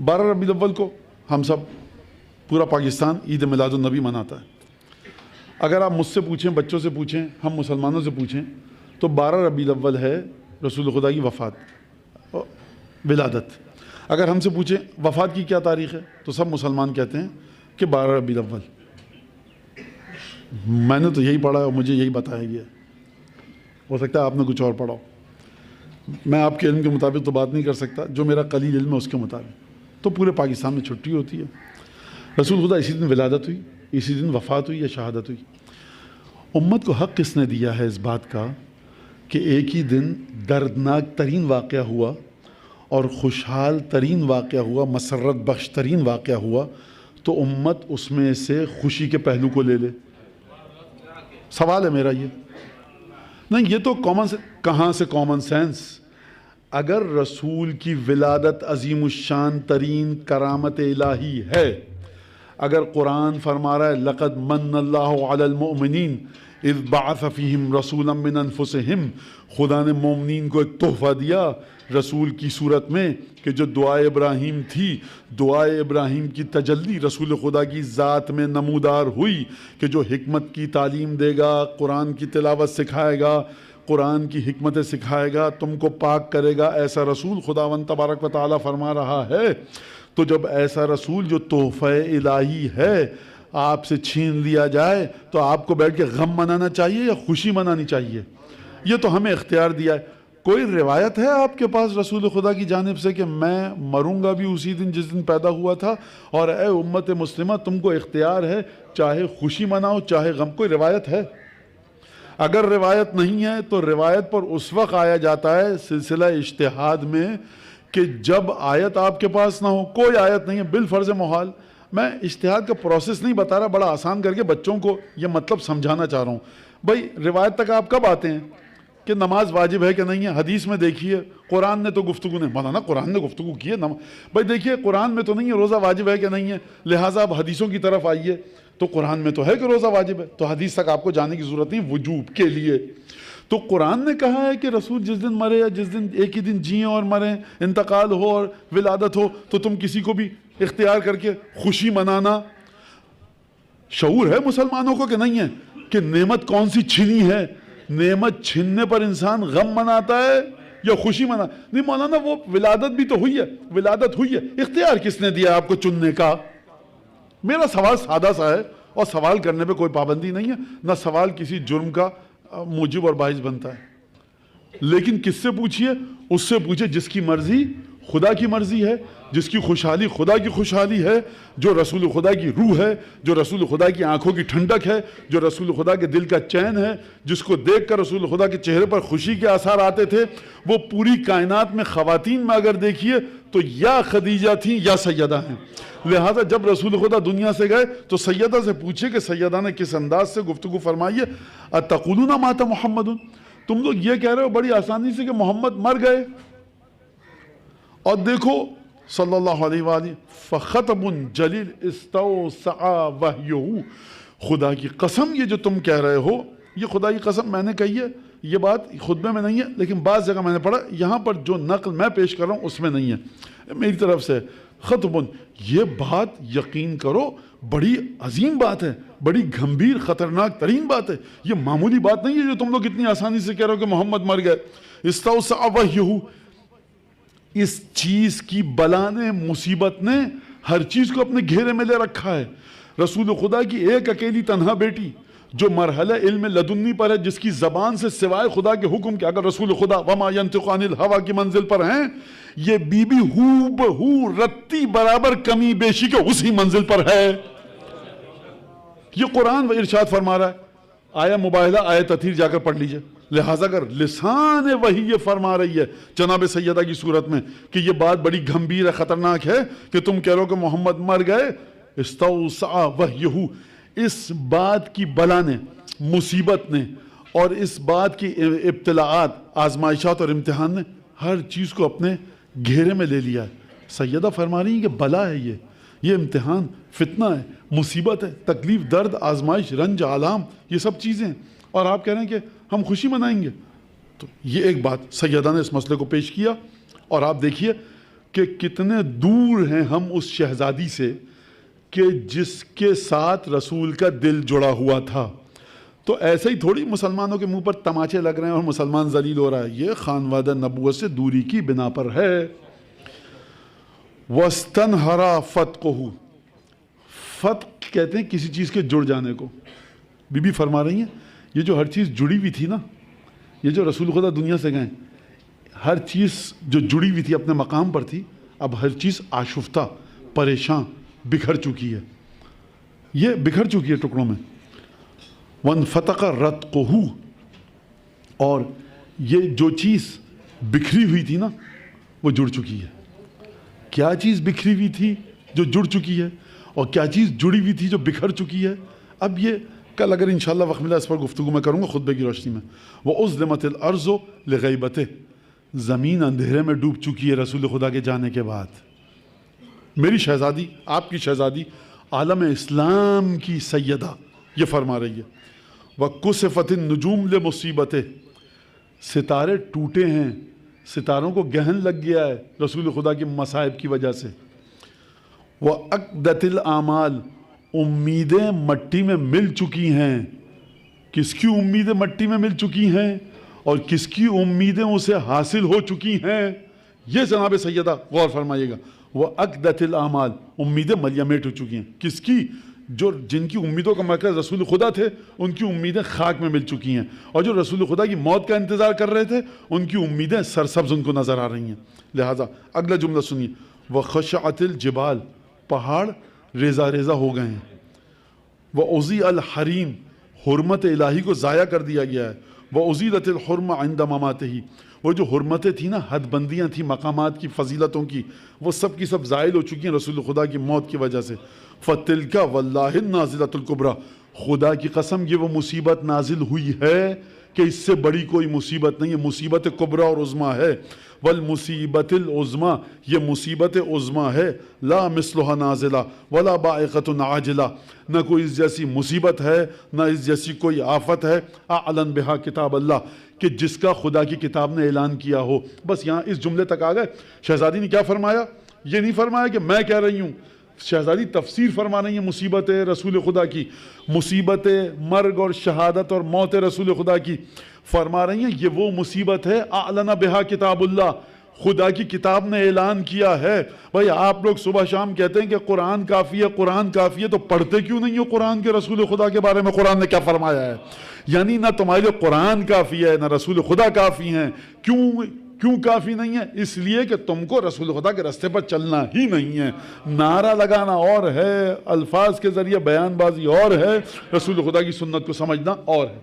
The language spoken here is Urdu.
12 ربیع الاول کو ہم سب پورا پاکستان عید میلاد النبی مناتا ہے. اگر آپ مجھ سے پوچھیں، بچوں سے پوچھیں، ہم مسلمانوں سے پوچھیں تو 12 ربیع الاول ہے رسول خدا کی وفات، ولادت. اگر ہم سے پوچھیں وفات کی کیا تاریخ ہے تو سب مسلمان کہتے ہیں کہ 12 ربیع الاول. میں نے تو یہی پڑھا ہے اور مجھے یہی بتایا گیا. ہو سکتا ہے آپ نے کچھ اور پڑھا ہو. میں آپ کے علم کے مطابق تو بات نہیں کر سکتا، جو میرا قلیل علم ہے اس کے مطابق تو پورے پاکستان میں چھٹی ہوتی ہے. رسول خدا اسی دن ولادت ہوئی، اسی دن وفات ہوئی یا شہادت ہوئی. امت کو حق کس نے دیا ہے اس بات کا کہ ایک ہی دن دردناک ترین واقعہ ہوا اور خوشحال ترین واقعہ ہوا، مسرت بخش ترین واقعہ ہوا، تو امت اس میں سے خوشی کے پہلو کو لے لے؟ سوال ہے میرا یہ. نہیں، یہ تو کہاں سے کامن سینس. اگر رسول کی ولادت عظیم الشان ترین کرامت الہی ہے، اگر قرآن فرما رہا ہے لقد من اللہ علی المؤمنین اذ بعث فیہم رسولا من انفسہم، خدا نے مومنین کو ایک تحفہ دیا رسول کی صورت میں کہ جو دعائے ابراہیم تھی، دعائے ابراہیم کی تجلی رسول خدا کی ذات میں نمودار ہوئی کہ جو حکمت کی تعلیم دے گا، قرآن کی تلاوت سکھائے گا، قرآن کی حکمتیں سکھائے گا، تم کو پاک کرے گا. ایسا رسول خداوند تبارک و تعالیٰ فرما رہا ہے. تو جب ایسا رسول جو تحفہ الہی ہے آپ سے چھین لیا جائے تو آپ کو بیٹھ کے غم منانا چاہیے یا خوشی منانی چاہیے؟ یہ تو ہمیں اختیار دیا ہے. کوئی روایت ہے آپ کے پاس رسول خدا کی جانب سے کہ میں مروں گا بھی اسی دن جس دن پیدا ہوا تھا، اور اے امت مسلمہ تم کو اختیار ہے چاہے خوشی مناؤ چاہے غم؟ کوئی روایت ہے؟ اگر روایت نہیں ہے تو روایت پر اس وقت آیا جاتا ہے سلسلہ اجتہاد میں کہ جب آیت آپ کے پاس نہ ہو. کوئی آیت نہیں ہے، بالفرض محال. میں اجتہاد کا پروسیس نہیں بتا رہا، بڑا آسان کر کے بچوں کو یہ مطلب سمجھانا چاہ رہا ہوں. بھائی روایت تک آپ کب آتے ہیں کہ نماز واجب ہے کہ نہیں ہے؟ حدیث میں دیکھیے، قرآن نے تو گفتگو نہیں، مولانا قرآن نے گفتگو کی ہے. بھائی دیکھیے قرآن میں تو نہیں ہے روزہ واجب ہے کہ نہیں ہے، لہٰذا آپ حدیثوں کی طرف آئیے. تو قرآن میں تو ہے کہ روزہ واجب ہے، تو حدیث تک آپ کو جانے کی ضرورت نہیں وجوب کے لیے. تو قرآن نے کہا ہے کہ رسول جس دن مرے یا جس دن ایک ہی دن جئیں اور مریں، انتقال ہو اور ولادت ہو، تو تم کسی کو بھی اختیار کر کے خوشی منانا. شعور ہے مسلمانوں کو کہ نہیں ہے کہ نعمت کون سی چھنی ہے؟ نعمت چھننے پر انسان غم مناتا ہے یا خوشی منا؟ نہیں مولانا وہ ولادت بھی تو ہوئی ہے، ولادت ہوئی ہے، اختیار کس نے دیا آپ کو چننے کا؟ میرا سوال سادہ سا ہے اور سوال کرنے پہ کوئی پابندی نہیں ہے، نہ سوال کسی جرم کا موجب اور باعث بنتا ہے. لیکن کس سے پوچھئے؟ اس سے پوچھئے جس کی مرضی خدا کی مرضی ہے، جس کی خوشحالی خدا کی خوشحالی ہے، جو رسول خدا کی روح ہے، جو رسول خدا کی آنکھوں کی ٹھنڈک ہے، جو رسول خدا کے دل کا چین ہے، جس کو دیکھ کر رسول خدا کے چہرے پر خوشی کے آثار آتے تھے. وہ پوری کائنات میں خواتین میں اگر دیکھیے تو یا خدیجہ تھیں یا سیدہ ہیں. لہٰذا جب رسول خدا دنیا سے گئے تو سیدہ سے پوچھے کہ سیدہ نے کس انداز سے گفتگو فرمائی ہے. اتقولون مات محمد، تم لوگ یہ کہہ رہے ہو بڑی آسانی سے کہ محمد مر گئے، اور دیکھو صلی اللہ علیہ وآلہ فخطب جلیل استوسع وحیہ. خدا کی قسم یہ جو تم کہہ رہے ہو، یہ خدا کی قسم میں نے کہی ہے، یہ بات خطبے میں نہیں ہے لیکن بعض جگہ میں نے پڑھا. یہاں پر جو نقل میں پیش کر رہا ہوں اس میں نہیں ہے، میری طرف سے خطب. یہ بات یقین کرو بڑی عظیم بات ہے، بڑی گھمبیر خطرناک ترین بات ہے. یہ معمولی بات نہیں ہے جو تم لوگ اتنی آسانی سے کہہ رہے ہو کہ محمد مر گئے. استوسع وحیہ، اس چیز کی بلا نے، مصیبت نے ہر چیز کو اپنے گھیرے میں لے رکھا ہے. رسول خدا کی ایک اکیلی تنہا بیٹی جو مرحلہ علم لدنی پر ہے، جس کی زبان سے سوائے خدا کے حکم کے اگر رسول خدا وما ینطق عن الہویٰ کی منزل پر ہیں، یہ بی بی ہو بہو رتی برابر کمی بیشی کے اسی منزل پر ہے. یہ قرآن و ارشاد فرما رہا ہے. آیا مباہلہ آیا تطہیر جا کر پڑھ لیجئے. لہٰذا اگر لسان وحی یہ فرما رہی ہے جناب سیدہ کی صورت میں کہ یہ بات بڑی گھمبیر ہے، خطرناک ہے کہ تم کہہ رہے ہو کہ محمد مر گئے، استوسع وحیہ، اس بات کی بلا نے، مصیبت نے اور اس بات کی ابتلاعات، آزمائشات اور امتحان نے ہر چیز کو اپنے گھیرے میں لے لیا ہے. سیدہ فرما رہی ہیں کہ بلا ہے، یہ امتحان، فتنہ ہے، مصیبت ہے، تکلیف، درد، آزمائش، رنج، آلام، یہ سب چیزیں ہیں، اور آپ کہہ رہے ہیں کہ ہم خوشی منائیں گے. تو یہ ایک بات سیدہ نے اس مسئلے کو پیش کیا. اور آپ دیکھیے کہ کتنے دور ہیں ہم اس شہزادی سے کہ جس کے ساتھ رسول کا دل جڑا ہوا تھا. تو ایسے ہی تھوڑی مسلمانوں کے منہ پر تماچے لگ رہے ہیں اور مسلمان ذلیل ہو رہا ہے. یہ خانوادہ نبوت سے دوری کی بنا پر ہے. وَاسْتَنْهَرَا فَتْقُهُ، فتق کہتے ہیں کسی چیز کے جڑ جانے کو. بی بی فرما رہی ہیں یہ جو ہر چیز جڑی ہوئی تھی نا، یہ جو رسول خدا دنیا سے گئے، ہر چیز جو جڑی ہوئی تھی اپنے مقام پر تھی، اب ہر چیز آشفتہ، پریشان، بکھر چکی ہے. یہ بکھر چکی ہے ٹکڑوں میں. وَانْفَتَقَ رَتْقُهُ، اور یہ جو چیز بکھری ہوئی تھی نا وہ جڑ چکی ہے. کیا چیز بکھری ہوئی تھی جو جڑ چکی ہے، اور کیا چیز جڑی ہوئی تھی جو بکھر چکی ہے؟ اب یہ کل اگر انشاءاللہ وقت ملا اس پر گفتگو میں کروں گا خطبے کی روشنی میں. وَأُظْلِمَتِ الْأَرْضُ لِغَيْبَتِهِ، زمین اندھیرے میں ڈوب چکی ہے رسول خدا کے جانے کے بعد. میری شہزادی، آپ کی شہزادی، عالم اسلام کی سیدہ یہ فرما رہی ہے. وَكُسِفَتِ النُّجُومُ لِمُصِيبَتِهِ، ستارے ٹوٹے ہیں، ستاروں کو گہن لگ گیا ہے رسول خدا کی مصائب کی وجہ سے. وَأَقْدَتِ الْآمَالِ، امیدیں مٹی میں مل چکی ہیں. کس کی امیدیں مٹی میں مل چکی ہیں اور کس کی امیدیں اسے حاصل ہو چکی ہیں؟ یہ جناب سیدہ غور فرمائیے گا. وَأَقْدَتِ الْآمَالِ، امیدیں ملیہ میٹ ہو چکی ہیں. کس کی؟ جو جن کی امیدوں کا مرکز رسول خدا تھے ان کی امیدیں خاک میں مل چکی ہیں، اور جو رسول خدا کی موت کا انتظار کر رہے تھے ان کی امیدیں سرسبز ان کو نظر آ رہی ہیں. لہٰذا اگلا جملہ سنیے. وَخَشَعَتِ الْجِبَالِ، پہاڑ ریزہ ریزہ ہو گئے ہیں. وَأُضِيعَ الْحَرِيمُ، حرمت الہی کو ضائع کر دیا گیا ہے. وَأُزِيلَتِ الْحُرْمَةُ عِنْدَ مَمَاتِهِ، وہ جو حرمتیں تھیں نا، حد بندیاں تھیں مقامات کی، فضیلتوں کی، وہ سب کی سب زائل ہو چکی ہیں رسول خدا کی موت کی وجہ سے. فَتِلْكَ وَاللَّهِ النَّازِلَةُ الْكُبْرَى، خدا کی قسم یہ وہ مصیبت نازل ہوئی ہے کہ اس سے بڑی کوئی مصیبت نہیں ہے. مصیبت کبریٰ اور عظمیٰ ہے. والمصیبت العظمیٰ، یہ مصیبت عظمیٰ ہے. لا مثلها نازلہ ولا باعقۃ عاجلہ، نہ کوئی اس جیسی مصیبت ہے نہ اس جیسی کوئی آفت ہے. اعلن بہا کتاب اللہ، کہ جس کا خدا کی کتاب نے اعلان کیا ہو. بس یہاں اس جملے تک آ گئے. شہزادی نے کیا فرمایا؟ یہ نہیں فرمایا کہ میں کہہ رہی ہوں، شہزادی تفسیر فرما رہی ہیں مصیبت رسول خدا کی، مصیبت مرگ اور شہادت اور موت رسول خدا کی. فرما رہی ہیں یہ وہ مصیبت ہے اعلن بہا کتاب اللہ، خدا کی کتاب نے اعلان کیا ہے. بھائی آپ لوگ صبح شام کہتے ہیں کہ قرآن کافی ہے، قرآن کافی ہے، تو پڑھتے کیوں نہیں ہو قرآن کے رسول خدا کے بارے میں قرآن نے کیا فرمایا ہے؟ یعنی نہ تمہارے لیے قرآن کافی ہے نہ رسول خدا کافی ہیں. کیوں کافی نہیں ہے؟ اس لیے کہ تم کو رسول خدا کے راستے پر چلنا ہی نہیں ہے. نعرہ لگانا اور ہے، الفاظ کے ذریعے بیان بازی اور ہے، رسول خدا کی سنت کو سمجھنا اور ہے.